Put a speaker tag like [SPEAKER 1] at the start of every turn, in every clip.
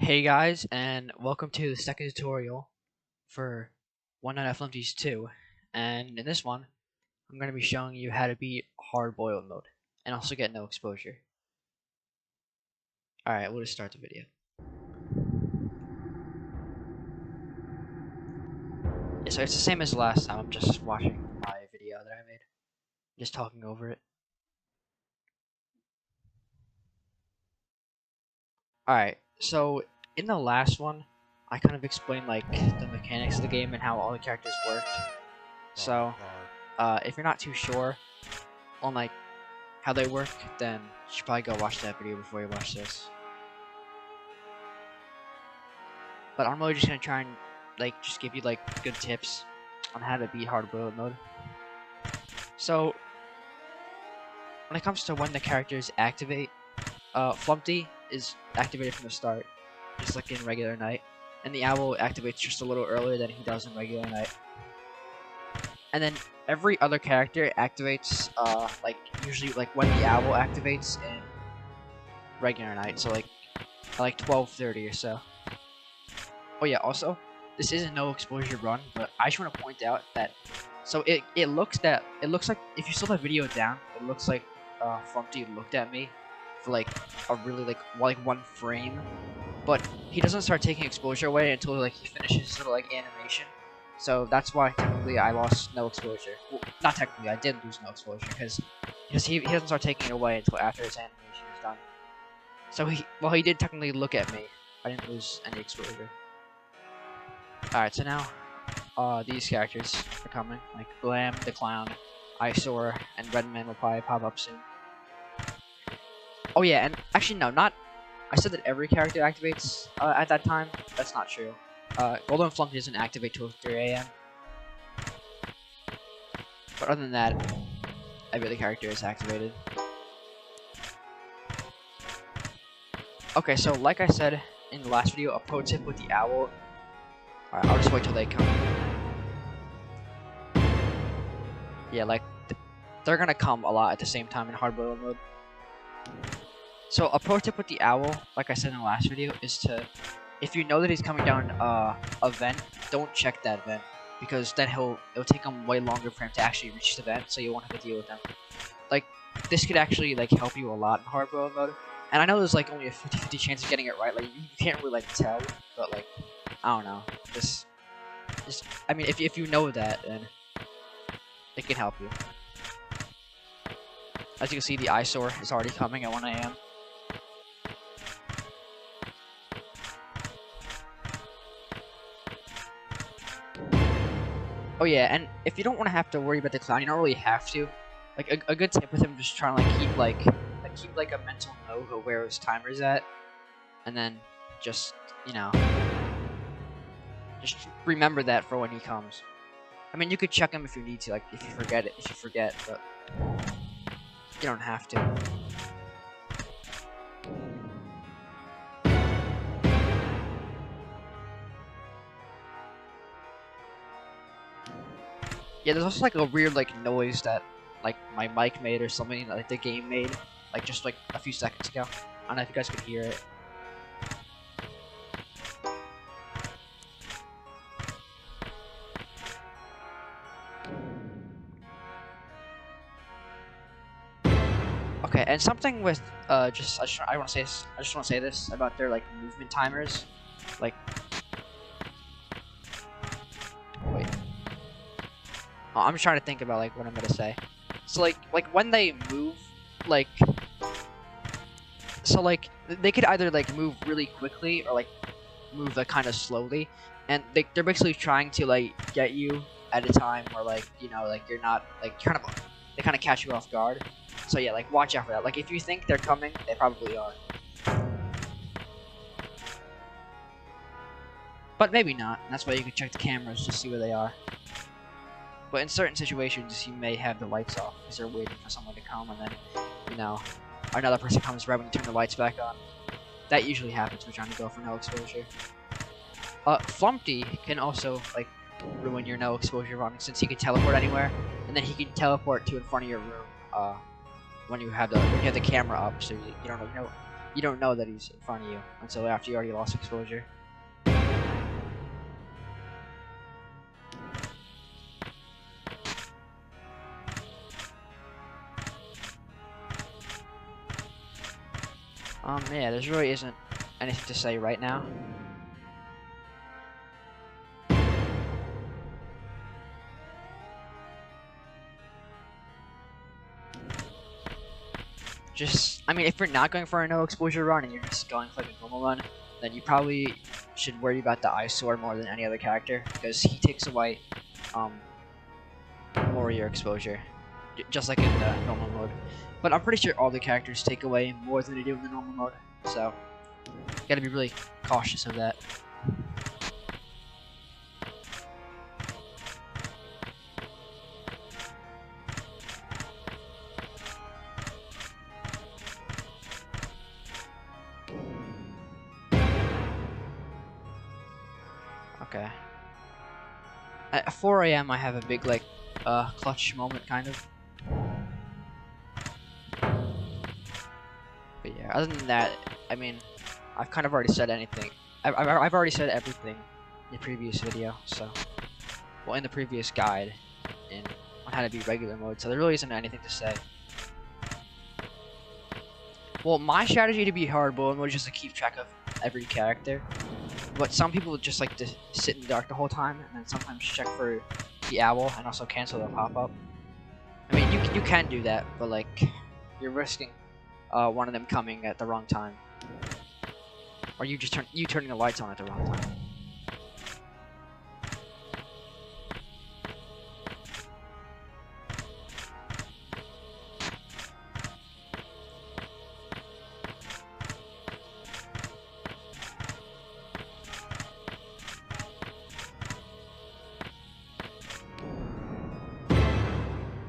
[SPEAKER 1] Hey guys, and welcome to the second tutorial for ONAF Flumpty's 2. And in this one, I'm going to be showing you how to beat hard boiled mode and also get no exposure. Alright, we'll just start the video. Yeah, so it's the same as last time, I'm just watching my video that I made. Just talking over it. Alright, so in the last one, I kind of explained like the mechanics of the game and how all the characters worked. So, if you're not too sure on like how they work, then you should probably go watch that video before you watch this. But I'm really just gonna try and like just give you like good tips on how to beat hard boiled mode. So when it comes to when the characters activate, Flumpty is activated from the start, just like in regular night, and the owl activates just a little earlier than he does in regular night. And then every other character activates like usually like when the owl activates in regular night, so like 12:30 or so. Oh yeah, also this is a no exposure run, but I just want to point out that so it looks like if you slow the video down, it looks like Flumpty looked at me for like a really like one frame, but he doesn't start taking exposure away until like he finishes his little like animation. So that's why technically I lost no exposure. Well, not technically, I did lose no exposure because he doesn't start taking it away until after his animation is done. So he did technically look at me. I didn't lose any exposure. Alright, so now these characters are coming, like Blam, the Clown, Eyesore, and Redman will probably pop up soon. Oh yeah, and actually no, not. I said that every character activates at that time. That's not true. Golden Flumpty doesn't activate till 3 AM. But other than that, every other character is activated. Okay, so like I said in the last video, a pro tip with the owl. Alright, I'll just wait till they come. Yeah, like they're gonna come a lot at the same time in hard boiled mode. So a pro tip with the owl, like I said in the last video, is to, if you know that he's coming down a vent, don't check that vent, because then it'll take him way longer for him to actually reach the vent, so you won't have to deal with him. Like this could actually like help you a lot in hard boiled mode. And I know there's like only a 50-50 chance of getting it right. Like you can't really like tell, but like I don't know. Just I mean, if you know that, then it can help you. As you can see, the eyesore is already coming at 1 AM. Oh yeah, and if you don't want to have to worry about the clown, you don't really have to. Like a good tip with him, just trying to like keep like a mental note of where his timer is at, and then just just remember that for when he comes. I mean, you could check him if you need to, like if you forget, but you don't have to. Yeah, there's also like a weird like noise that like my mic made or something, like the game made, like just like a few seconds ago. I don't know if you guys could hear it. Okay, and something with I just want to say this about their like movement timers, like wait. Oh, I'm trying to think about like what I'm gonna say. So like when they move, like so like they could either like move really quickly or like move like kind of slowly, and they're basically trying to like get you at a time where like like you're not like they kind of catch you off guard. So yeah, like watch out for that. Like if you think they're coming, they probably are. But maybe not. And that's why you can check the cameras to see where they are. But in certain situations, you may have the lights off because they're waiting for someone to come, and then, another person comes right when you turn the lights back on. That usually happens when trying to go for no exposure. Flumpty can also, like, ruin your no exposure run, since he can teleport anywhere, and then he can teleport to in front of your room, when you have the camera up, so you don't you don't know that he's in front of you until after you already lost exposure. Yeah, there really isn't anything to say right now. Just, I mean, if you're not going for a no exposure run and you're just going for like a normal run, then you probably should worry about the eyesore more than any other character, because he takes away more of your exposure, just like in the normal mode. But I'm pretty sure all the characters take away more than they do in the normal mode, so you gotta be really cautious of that. Okay. At 4 AM I have a big like clutch moment kind of. But yeah, other than that, I mean, I've kind of already said anything. I've already said everything in the previous video, so well, in the previous guide on how to beat regular mode, so there really isn't anything to say. Well, my strategy to beat hard bullet mode is just to keep track of every character. But some people just like to sit in the dark the whole time, and then sometimes check for the owl and also cancel the pop-up. I mean, you can do that, but like you're risking one of them coming at the wrong time, or you just turning the lights on at the wrong time.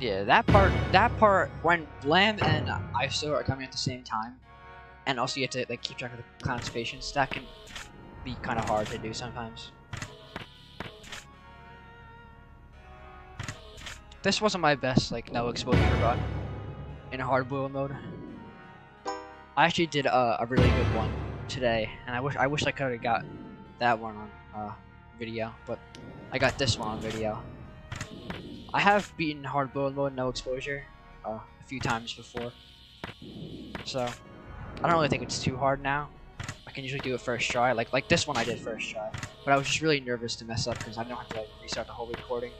[SPEAKER 1] Yeah, that part when Lamb and ISO are coming at the same time, and also you have to like keep track of the clown's patience, that can be kind of hard to do sometimes. This wasn't my best like no exposure run in hard bullet mode. I actually did a really good one today, and I wish I could have got that one on video, but I got this one on video. I have beaten hard bullet mode no exposure a few times before, so I don't really think it's too hard now. I can usually do it first try, like this one I did first try, but I was just really nervous to mess up because I don't have to like restart the whole recording.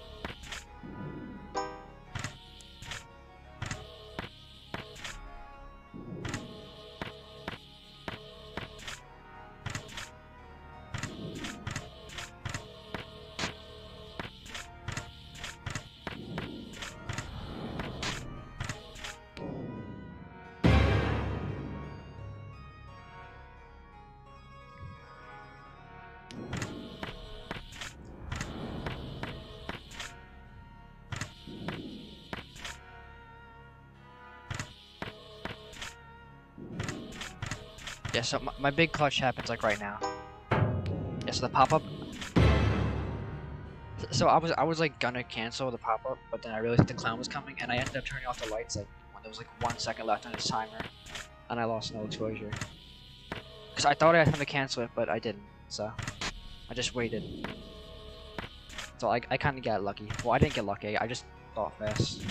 [SPEAKER 1] Yeah, so my big clutch happens like right now. Yeah, so the pop-up. So I was like gonna cancel the pop-up, but then I realized the clown was coming, and I ended up turning off the lights like when there was like 1 second left on its timer, and I lost no exposure. Cause I thought I had time to cancel it, but I didn't. So I just waited. So I kind of got lucky. Well, I didn't get lucky. I just thought fast.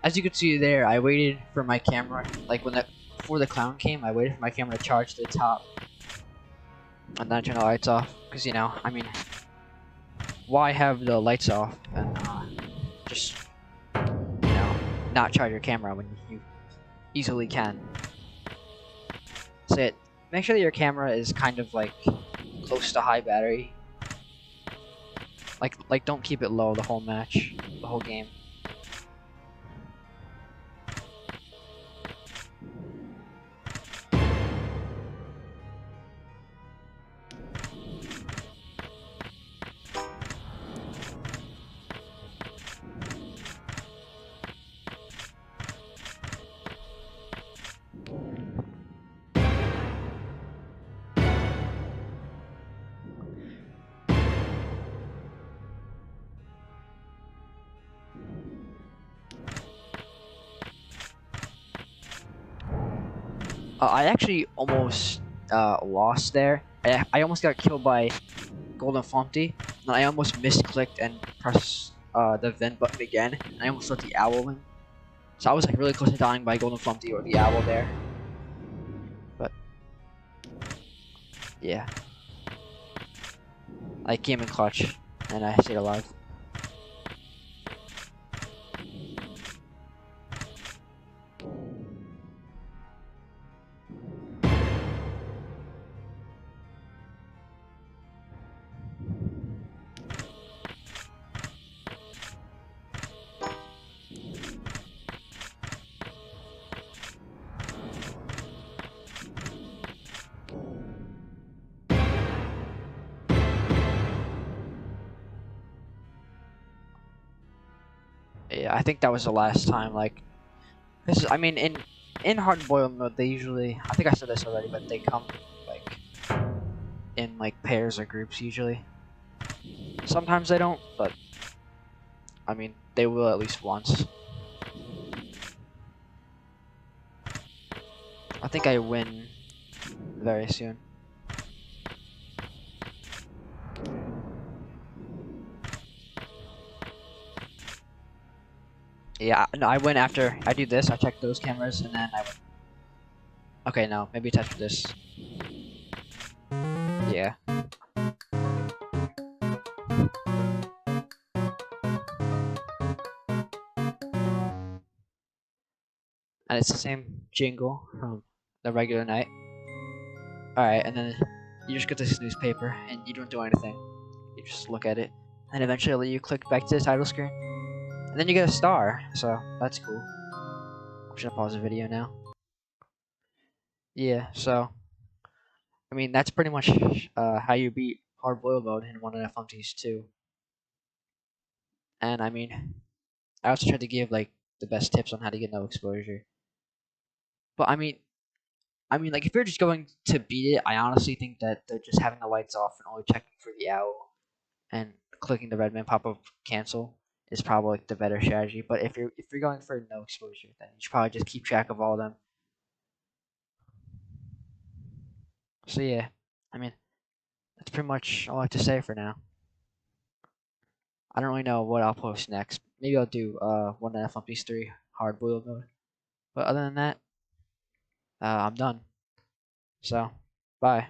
[SPEAKER 1] As you can see there, I waited for my camera, like before the clown came, I waited for my camera to charge to the top, and then I turned the lights off, because you know, I mean, why have the lights off and just, not charge your camera when you easily can. So make sure that your camera is kind of like close to high battery. Like don't keep it low the whole match, the whole game. I actually almost lost there. I almost got killed by Golden Flumpty, and I almost misclicked and pressed the vent button again, and I almost let the owl in. So I was like really close to dying by Golden Flumpty or the owl there. But yeah, I came in clutch, and I stayed alive. Yeah, I think that was the last time. Like, I mean, in hard boiled mode, they usually, I think I said this already, but they come like in like pairs or groups usually. Sometimes they don't, but I mean, they will at least once. I think I win very soon. Yeah, no, I win after I do this. I check those cameras, and then I win. Okay, no, maybe it's after this. Yeah. And it's the same jingle from the regular night. Alright, and then you just get this newspaper, and you don't do anything. You just look at it, and eventually you click back to the title screen, and then you get a star, so that's cool. I'm just gonna pause the video now. Yeah, so, I mean, that's pretty much how you beat hard boiled mode in ONAF Flumpties 2. And I mean, I also tried to give like the best tips on how to get no exposure. But like if you're just going to beat it, I honestly think that they're just having the lights off and only checking for the owl and clicking the red man pop up cancel is probably like the better strategy. But if you're going for no exposure, then you should probably just keep track of all of them. So yeah, I mean that's pretty much all I have to say for now. I don't really know what I'll post next. Maybe I'll do ONAF Flumpties 3 hard boiled mode. But other than that, I'm done. So, bye.